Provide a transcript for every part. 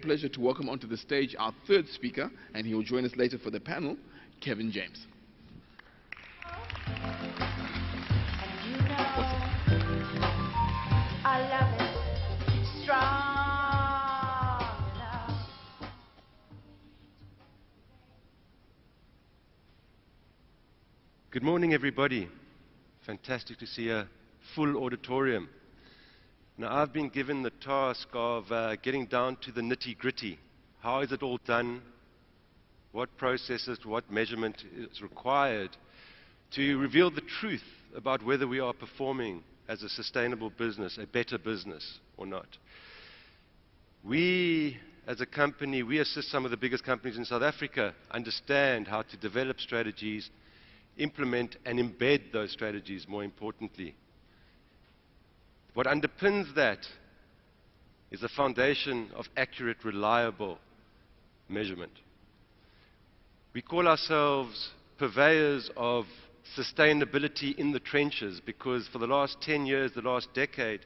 pleasure to welcome onto the stage our third speaker, and he will join us later for the panel, Kevin James. I love it strong enough. Good morning, everybody. Fantastic to see a full auditorium. Now, I've been given the task of getting down to the nitty-gritty. How is it all done? What processes, what measurement is required to reveal the truth about whether we are performing as a sustainable business, a better business or not. We, as a company, we assist some of the biggest companies in South Africa understand how to develop strategies, implement and embed those strategies, more importantly. What underpins that is a foundation of accurate, reliable measurement. We call ourselves purveyors of sustainability in the trenches because for the last 10 years, the last decade,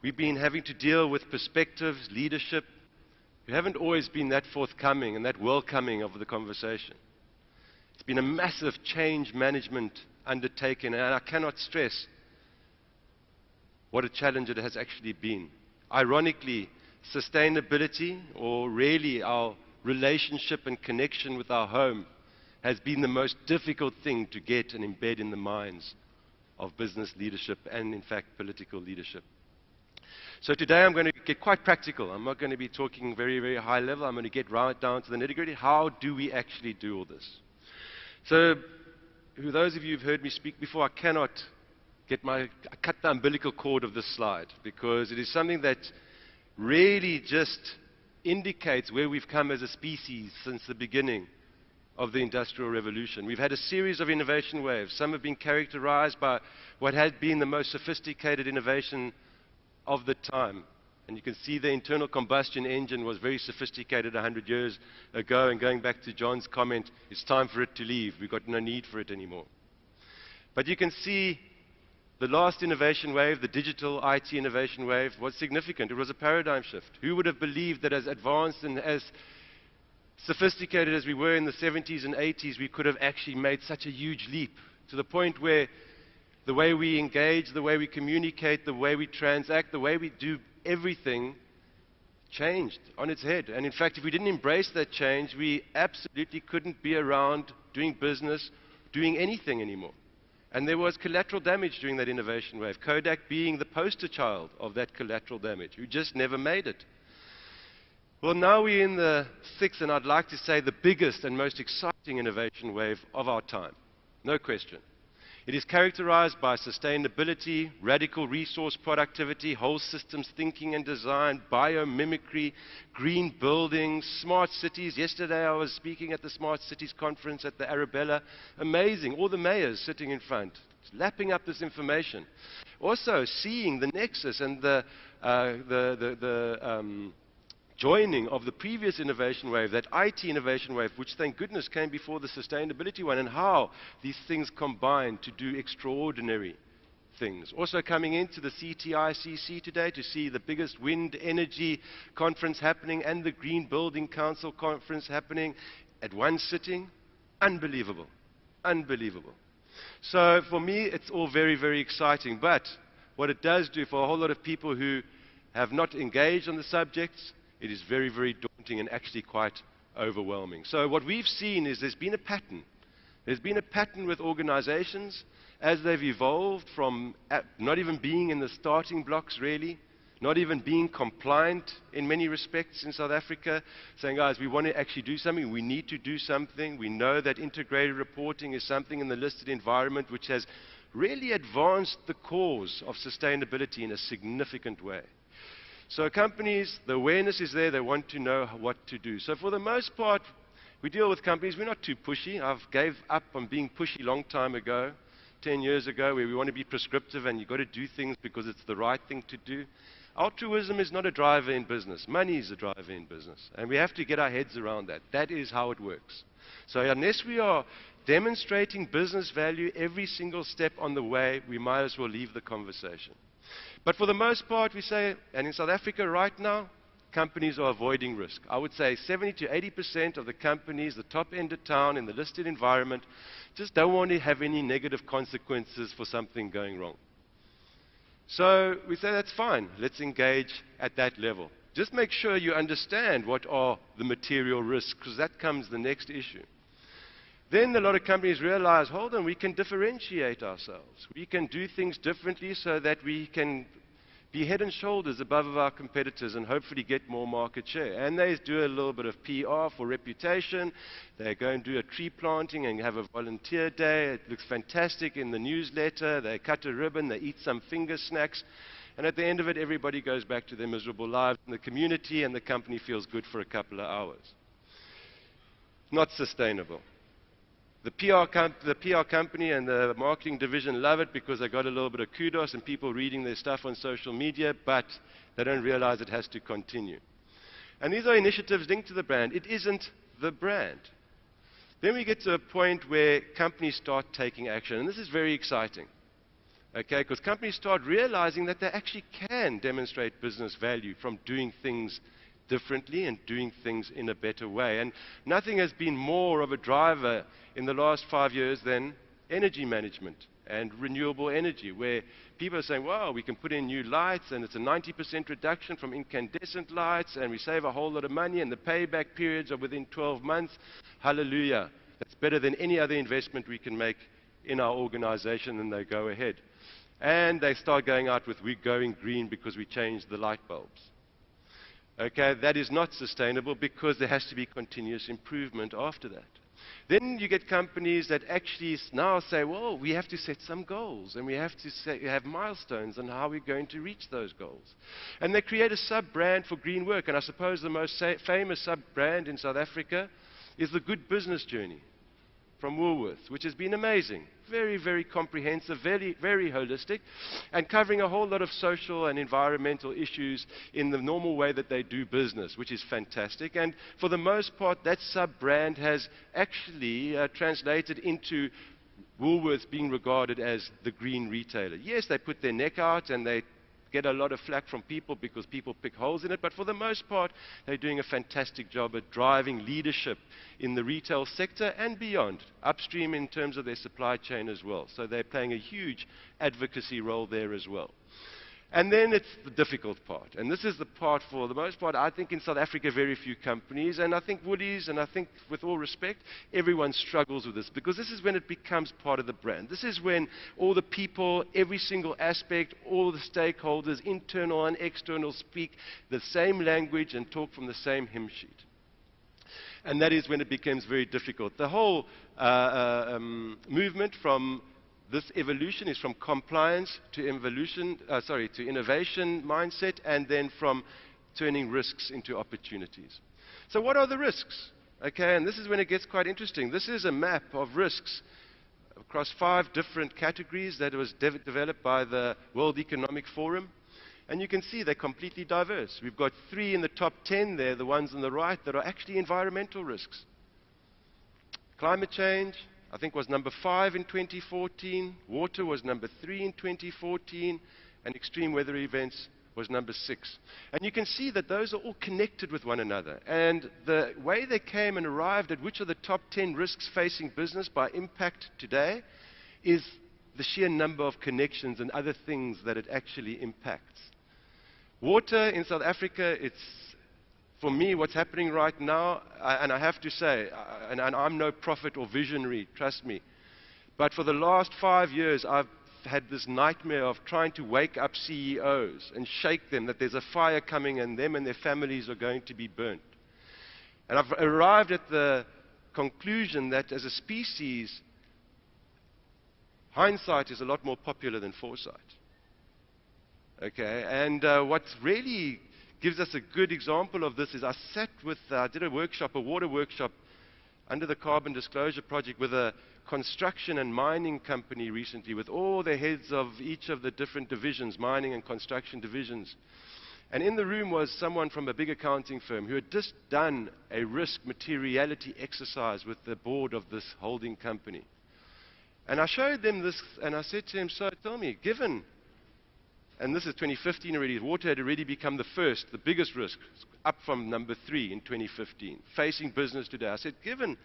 we've been having to deal with perspectives, leadership, who haven't always been that forthcoming and that welcoming of the conversation. It's been a massive change management undertaken, and I cannot stress what a challenge it has actually been. Ironically, sustainability, or really our relationship and connection with our home, has been the most difficult thing to get and embed in the minds of business leadership and, in fact, political leadership. So today I'm going to get quite practical. I'm not going to be talking very, very high level. I'm going to get right down to the nitty-gritty. How do we actually do all this? So, for those of you who've heard me speak before, I cannot cut the umbilical cord of this slide because it is something that really just indicates where we've come as a species since the beginning of the Industrial Revolution. We've had a series of innovation waves. Some have been characterized by what had been the most sophisticated innovation of the time. And you can see the internal combustion engine was very sophisticated 100 years ago, and going back to John's comment, it's time for it to leave. We've got no need for it anymore. But you can see the last innovation wave, the digital IT innovation wave, was significant. It was a paradigm shift. Who would have believed that as advanced and as sophisticated as we were in the 70s and 80s, we could have actually made such a huge leap to the point where the way we engage, the way we communicate, the way we transact, the way we do everything changed on its head. And in fact, if we didn't embrace that change, we absolutely couldn't be around doing business, doing anything anymore. And there was collateral damage during that innovation wave, Kodak being the poster child of that collateral damage, who just never made it. Well, now we're in the sixth, and I'd like to say the biggest and most exciting innovation wave of our time. No question. It is characterized by sustainability, radical resource productivity, whole systems thinking and design, biomimicry, green buildings, smart cities. Yesterday I was speaking at the Smart Cities Conference at the Arabella. Amazing, all the mayors sitting in front, lapping up this information. Also seeing the nexus and the joining of the previous innovation wave, that IT innovation wave, which thank goodness came before the sustainability one, and how these things combine to do extraordinary things. Also coming into the CTICC today to see the biggest wind energy conference happening and the Green Building Council conference happening at one sitting. Unbelievable. Unbelievable. So for me, it's all very, very exciting. But what it does do for a whole lot of people who have not engaged on the subjects, it is very, very daunting and actually quite overwhelming. So what we've seen is there's been a pattern. There's been a pattern with organizations as they've evolved from not even being in the starting blocks, really, not even being compliant in many respects in South Africa, saying, guys, we want to actually do something. We need to do something. We know that integrated reporting is something in the listed environment which has really advanced the cause of sustainability in a significant way. So companies, the awareness is there, they want to know what to do. So for the most part, we deal with companies, we're not too pushy. I've gave up on being pushy a long time ago, 10 years ago, where we want to be prescriptive and you've got to do things because it's the right thing to do. Altruism is not a driver in business. Money is a driver in business. And we have to get our heads around that. That is how it works. So unless we are demonstrating business value every single step on the way, we might as well leave the conversation. But for the most part, we say, and in South Africa right now, companies are avoiding risk. I would say 70 to 80% of the companies, the top end of town in the listed environment, just don't want to have any negative consequences for something going wrong. So we say that's fine. Let's engage at that level. Just make sure you understand what are the material risks, because that comes the next issue. Then a lot of companies realize, hold on, we can differentiate ourselves. We can do things differently so that we can be head and shoulders above our competitors and hopefully get more market share. And they do a little bit of PR for reputation. They go and do a tree planting and have a volunteer day. It looks fantastic in the newsletter. They cut a ribbon. They eat some finger snacks. And at the end of it, everybody goes back to their miserable lives in the community, and the company feels good for a couple of hours. Not sustainable. The PR company and the marketing division love it because they got a little bit of kudos and people reading their stuff on social media, but they don't realize it has to continue. And these are initiatives linked to the brand. It isn't the brand. Then we get to a point where companies start taking action, and this is very exciting. Okay, because companies start realizing that they actually can demonstrate business value from doing things differently and doing things in a better way. And nothing has been more of a driver in the last 5 years than energy management and renewable energy, where people are saying, wow, we can put in new lights and it's a 90% reduction from incandescent lights and we save a whole lot of money and the payback periods are within 12 months. Hallelujah. That's better than any other investment we can make in our organization, and they go ahead. And they start going out with, we're going green because we changed the light bulbs. Okay, that is not sustainable because there has to be continuous improvement after that. Then you get companies that actually now say, well, we have to set some goals and we have to have milestones on how we're going to reach those goals. And they create a sub-brand for green work. And I suppose the most famous sub-brand in South Africa is the Good Business Journey from Woolworths, which has been amazing. Very, very comprehensive, very, very holistic, and covering a whole lot of social and environmental issues in the normal way that they do business, which is fantastic. And for the most part, that sub-brand has actually translated into Woolworths being regarded as the green retailer. Yes, they put their neck out and they get a lot of flack from people because people pick holes in it, but for the most part, they're doing a fantastic job at driving leadership in the retail sector and beyond, upstream in terms of their supply chain as well. So they're playing a huge advocacy role there as well. And then it's the difficult part. And this is the part, for the most part, I think in South Africa, very few companies, and I think Woolies, and I think with all respect, everyone struggles with this, because this is when it becomes part of the brand. This is when all the people, every single aspect, all the stakeholders, internal and external, speak the same language and talk from the same hymn sheet. And that is when it becomes very difficult. The whole movement from this evolution is from compliance to innovation mindset, and then from turning risks into opportunities. So what are the risks? Okay, and this is when it gets quite interesting. This is a map of risks across 5 different categories that was developed by the World Economic Forum. And you can see they're completely diverse. We've got 3 in the top 10 there, the ones on the right, that are actually environmental risks. Climate change, I think, was number 5 in 2014. Water was number 3 in 2014. And extreme weather events was number 6. And you can see that those are all connected with one another. And the way they came and arrived at which are the top 10 risks facing business by impact today is the sheer number of connections and other things that it actually impacts. Water in South Africa, it's, for me, what's happening right now, and I have to say, and I'm no prophet or visionary, trust me, but for the last 5 years, I've had this nightmare of trying to wake up CEOs and shake them that there's a fire coming and them and their families are going to be burnt. And I've arrived at the conclusion that as a species, hindsight is a lot more popular than foresight. Okay, and what really gives us a good example of this is I did a workshop, a water workshop, under the Carbon Disclosure Project with a construction and mining company recently, with all the heads of each of the different divisions, mining and construction divisions. And in the room was someone from a big accounting firm who had just done a risk materiality exercise with the board of this holding company. And I showed them this, and I said to him, so tell me, given and this is 2015 already, water had already become the biggest risk, up from number 3 in 2015, facing business today. I said, given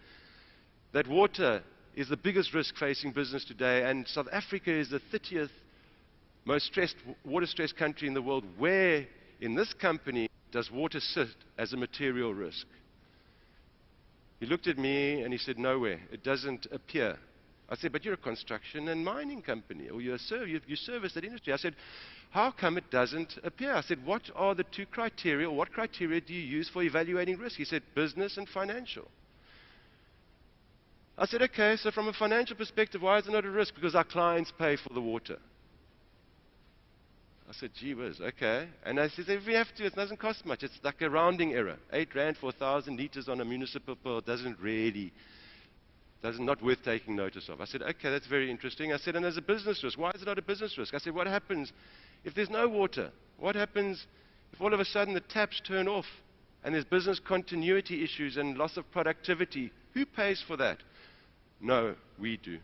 that water is the biggest risk facing business today, and South Africa is the 30th most water-stressed country in the world, where in this company does water sit as a material risk? He looked at me and he said, nowhere. It doesn't appear. I said, but you're a construction and mining company, or you service that industry. I said, how come it doesn't appear? I said, what are the 2 criteria, or what criteria do you use for evaluating risk? He said, business and financial. I said, okay, so from a financial perspective, why is it not a risk? Because our clients pay for the water. I said, gee whiz, okay. And I said, if we have to, it doesn't cost much. It's like a rounding error. 8 rand for 1,000 liters on a municipal bill not worth taking notice of. I said, okay, that's very interesting. I said, and as a business risk, why is it not a business risk? I said, what happens if there's no water? What happens if all of a sudden the taps turn off and there's business continuity issues and loss of productivity? Who pays for that? No, we do.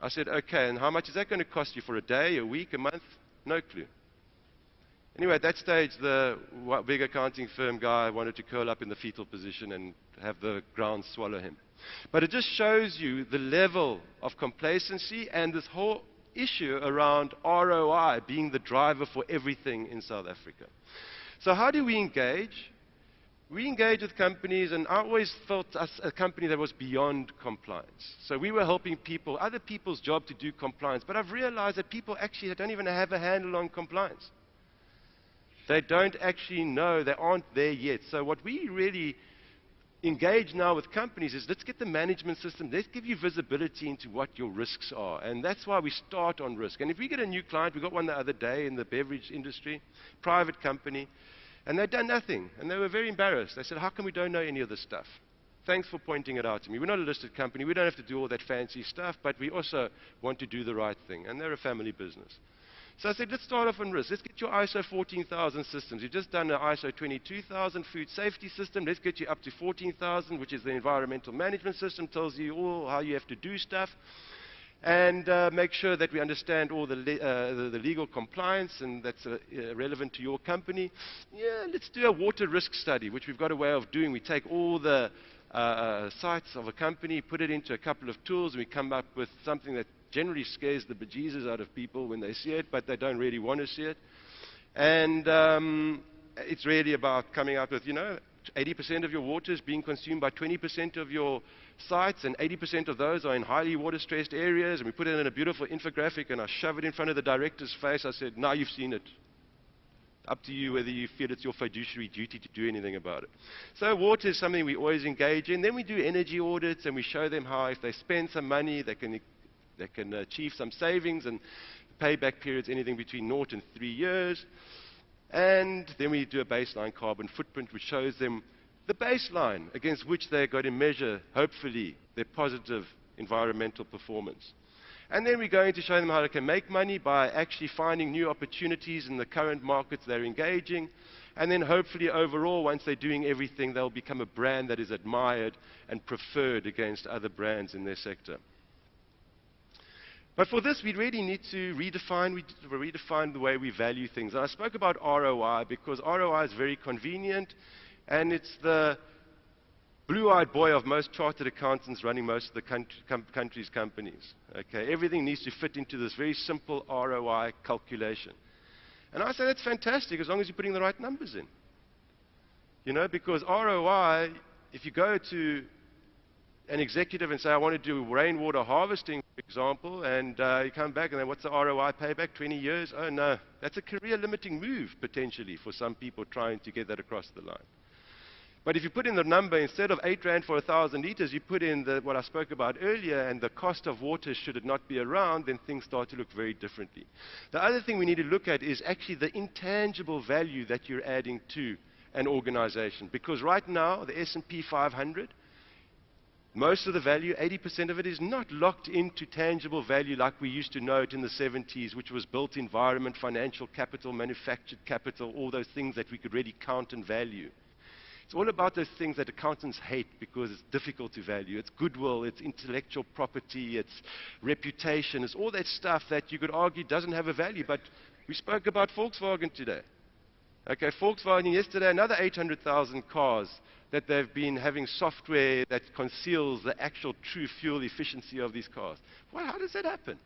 I said, okay, and how much is that going to cost you for a day, a week, a month? No clue. Anyway, at that stage, the big accounting firm guy wanted to curl up in the fetal position and have the ground swallow him. But it just shows you the level of complacency and this whole issue around ROI being the driver for everything in South Africa. So how do we engage? We engage with companies, and I always felt us a company that was beyond compliance. So we were helping people, other people's job to do compliance. But I've realized that people actually don't even have a handle on compliance. They don't actually know, they aren't there yet. So what we really engage now with companies is, let's get the management system, let's give you visibility into what your risks are. And that's why we start on risk. And if we get a new client, we got one the other day in the beverage industry, private company, and they'd done nothing. And they were very embarrassed. They said, how come we don't know any of this stuff? Thanks for pointing it out to me. We're not a listed company. We don't have to do all that fancy stuff, but we also want to do the right thing. And they're a family business. So I said, let's start off on risk. Let's get your ISO 14,000 systems. You've just done an ISO 22,000 food safety system. Let's get you up to 14,000, which is the environmental management system, tells you all how you have to do stuff. And make sure that we understand all the legal compliance, and that's relevant to your company. Yeah, let's do a water risk study, which we've got a way of doing. We take all the sites of a company, put it into a couple of tools, and we come up with something that generally scares the bejesus out of people when they see it, but they don't really want to see it. And it's really about coming up with, 80% of your water is being consumed by 20% of your sites, and 80% of those are in highly water-stressed areas. And we put it in a beautiful infographic, and I shove it in front of the director's face. I said, now you've seen it. Up to you whether you feel it's your fiduciary duty to do anything about it. So water is something we always engage in. Then we do energy audits, and we show them how if they spend some money, they can achieve some savings, and payback periods anything between 0 and 3 years. And then we do a baseline carbon footprint, which shows them the baseline against which they're going to measure, hopefully, their positive environmental performance. And then we're going to show them how they can make money by actually finding new opportunities in the current markets they're engaging. And then hopefully overall, once they're doing everything, they'll become a brand that is admired and preferred against other brands in their sector. But for this, we really need to redefine the way we value things. And I spoke about ROI because ROI is very convenient, and it's the blue-eyed boy of most chartered accountants running most of the country's companies. Okay, everything needs to fit into this very simple ROI calculation. And I say that's fantastic as long as you're putting the right numbers in. Because ROI, if you go to an executive and say, I want to do rainwater harvesting, for example, and you come back and then what's the ROI payback? 20 years? Oh no, that's a career-limiting move, potentially, for some people trying to get that across the line. But if you put in the number, instead of 8 rand for 1,000 liters, you put in what I spoke about earlier, and the cost of water, should it not be around, then things start to look very differently. The other thing we need to look at is actually the intangible value that you're adding to an organization. Because right now, the S&P 500, most of the value, 80% of it, is not locked into tangible value like we used to know it in the 70s, which was built environment, financial capital, manufactured capital, all those things that we could really count and value. It's all about those things that accountants hate because it's difficult to value. It's goodwill, it's intellectual property, it's reputation, it's all that stuff that you could argue doesn't have a value. But we spoke about Volkswagen today. Okay, Volkswagen yesterday, another 800,000 cars that they've been having software that conceals the actual true fuel efficiency of these cars. Well, how does that happen?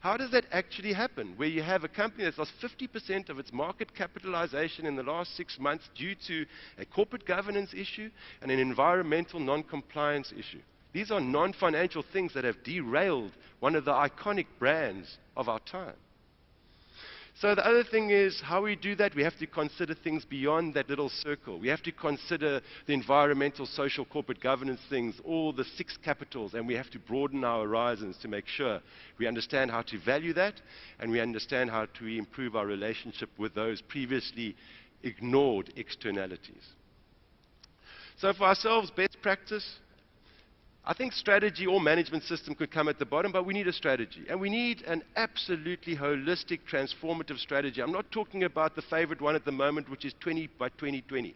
How does that actually happen? Where you have a company that's lost 50% of its market capitalization in the last 6 months due to a corporate governance issue and an environmental non-compliance issue. These are non-financial things that have derailed one of the iconic brands of our time. So the other thing is, how we do that, we have to consider things beyond that little circle. We have to consider the environmental, social, corporate governance things, all the 6 capitals, and we have to broaden our horizons to make sure we understand how to value that, and we understand how to improve our relationship with those previously ignored externalities. So for ourselves, best practice, I think strategy or management system could come at the bottom, but we need a strategy. And we need an absolutely holistic, transformative strategy. I'm not talking about the favorite one at the moment, which is 20 by 2020,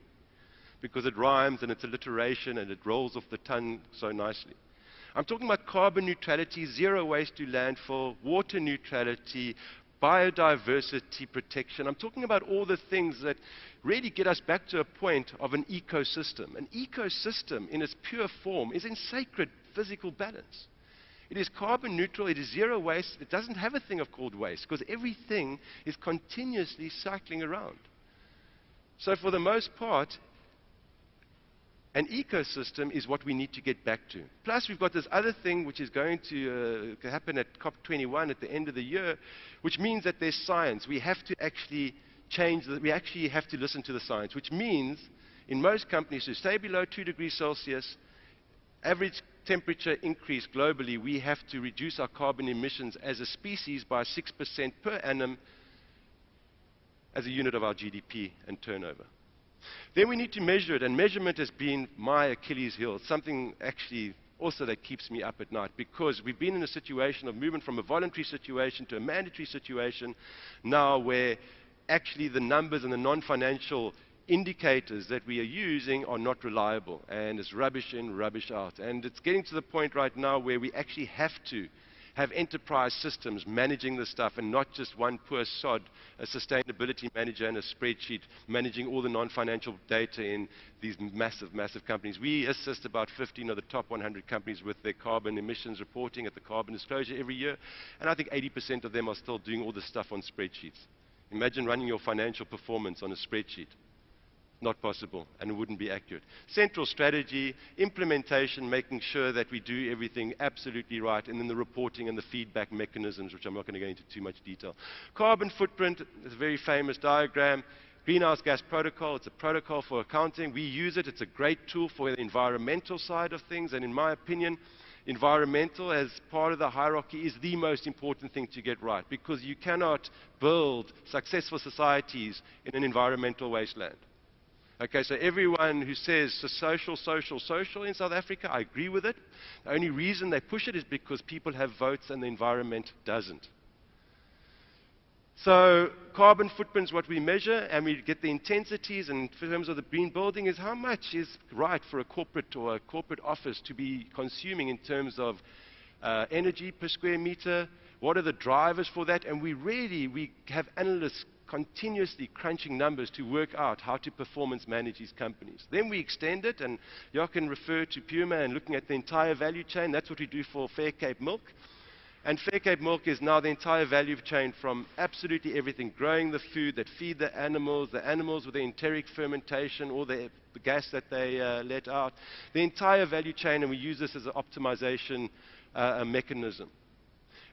because it rhymes and it's alliteration and it rolls off the tongue so nicely. I'm talking about carbon neutrality, zero waste to landfill, water neutrality, biodiversity protection. I'm talking about all the things that really get us back to a point of an ecosystem. An ecosystem in its pure form is in sacred physical balance. It is carbon neutral, it is zero waste, it doesn't have a thing called waste because everything is continuously cycling around. So for the most part, an ecosystem is what we need to get back to. Plus, we've got this other thing which is going to happen at COP21 at the end of the year, which means that there's science. We have to actually we actually have to listen to the science, which means in most companies to stay below 2 degrees Celsius, average temperature increase globally, we have to reduce our carbon emissions as a species by 6% per annum as a unit of our GDP and turnover. Then we need to measure it, and measurement has been my Achilles heel. It's something actually also that keeps me up at night, because we've been in a situation of movement from a voluntary situation to a mandatory situation now where actually the numbers and the non-financial indicators that we are using are not reliable, and it's rubbish in, rubbish out. And it's getting to the point right now where we actually have to have enterprise systems managing this stuff and not just one poor sod, a sustainability manager and a spreadsheet managing all the non-financial data in these massive, massive companies. We assist about 15 of the top 100 companies with their carbon emissions reporting at the carbon disclosure every year, and I think 80% of them are still doing all this stuff on spreadsheets. Imagine running your financial performance on a spreadsheet. Not possible, and it wouldn't be accurate. Central strategy, implementation, making sure that we do everything absolutely right, and then the reporting and the feedback mechanisms, which I'm not going to go into too much detail. Carbon footprint is a very famous diagram. Greenhouse gas protocol, it's a protocol for accounting. We use it. It's a great tool for the environmental side of things, and in my opinion, environmental as part of the hierarchy is the most important thing to get right, because you cannot build successful societies in an environmental wasteland. Okay, so everyone who says social, social, social in South Africa, I agree with it. The only reason they push it is because people have votes and the environment doesn't. So carbon footprint is what we measure, and we get the intensities, and in terms of the green building is how much is right for a corporate or a corporate office to be consuming in terms of energy per square meter. What are the drivers for that? And we have analysts continuously crunching numbers to work out how to performance manage these companies. Then we extend it, and you can refer to Puma and looking at the entire value chain. That's what we do for Fair Cape Milk. And Fair Cape Milk is now the entire value chain, from absolutely everything, growing the food that feed the animals with the enteric fermentation, or the gas that they let out, the entire value chain, and we use this as an optimization mechanism.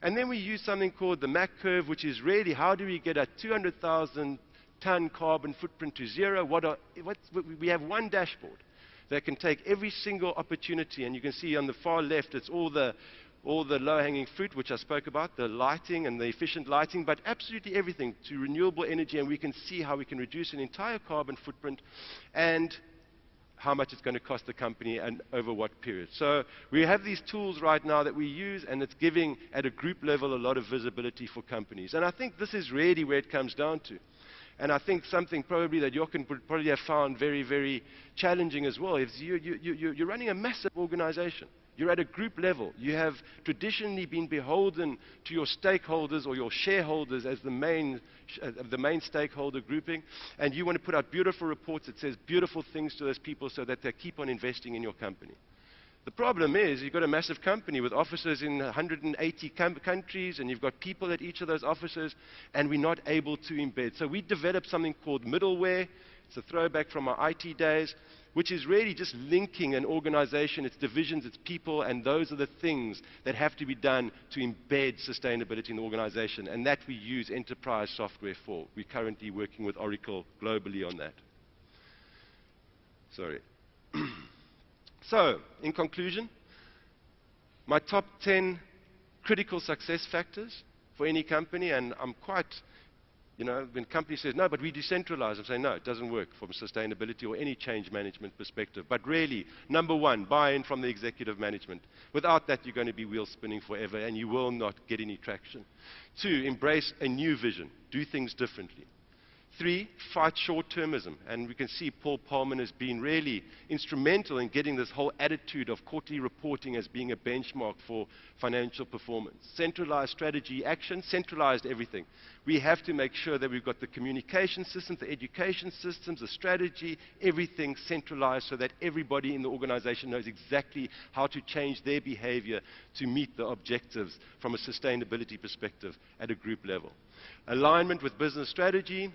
And then we use something called the MAC curve, which is really how do we get a 200,000 ton carbon footprint to zero? We have one dashboard that can take every single opportunity, and you can see on the far left it's all the low-hanging fruit, which I spoke about, the lighting and the efficient lighting, but absolutely everything to renewable energy, and we can see how we can reduce an entire carbon footprint and how much it's going to cost the company and over what period. So we have these tools right now that we use, and it's giving, at a group level, a lot of visibility for companies. And I think this is really where it comes down to. And I think something probably that Jochen would probably have found very, very challenging as well is you're running a massive organization. You're at a group level. You have traditionally been beholden to your stakeholders or your shareholders as the main stakeholder grouping, and you want to put out beautiful reports that says beautiful things to those people so that they keep on investing in your company. The problem is you've got a massive company with offices in 180 countries, and you've got people at each of those offices, and we're not able to embed. So we developed something called middleware. It's a throwback from our IT days, which is really just linking an organization, its divisions, its people, and those are the things that have to be done to embed sustainability in the organization, and that we use enterprise software for. We're currently working with Oracle globally on that. Sorry. So, in conclusion, my top 10 critical success factors for any company, and I'm quite, when company says, no, but we decentralize, I'm saying, no, it doesn't work from sustainability or any change management perspective. But really, number one, buy-in from the executive management. Without that, you're going to be wheel spinning forever, and you will not get any traction. 2, embrace a new vision. Do things differently. 3, fight short-termism. And we can see Paul Polman has been really instrumental in getting this whole attitude of quarterly reporting as being a benchmark for financial performance. Centralized strategy action, centralized everything. We have to make sure that we've got the communication systems, the education systems, the strategy, everything centralized so that everybody in the organization knows exactly how to change their behavior to meet the objectives from a sustainability perspective at a group level. Alignment with business strategy.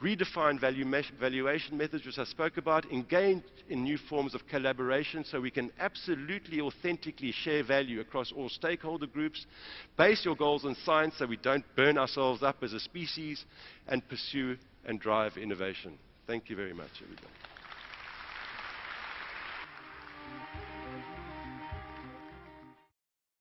Redefine valuation methods, which I spoke about, engage in new forms of collaboration so we can absolutely authentically share value across all stakeholder groups, base your goals on science so we don't burn ourselves up as a species, and pursue and drive innovation. Thank you very much, everybody.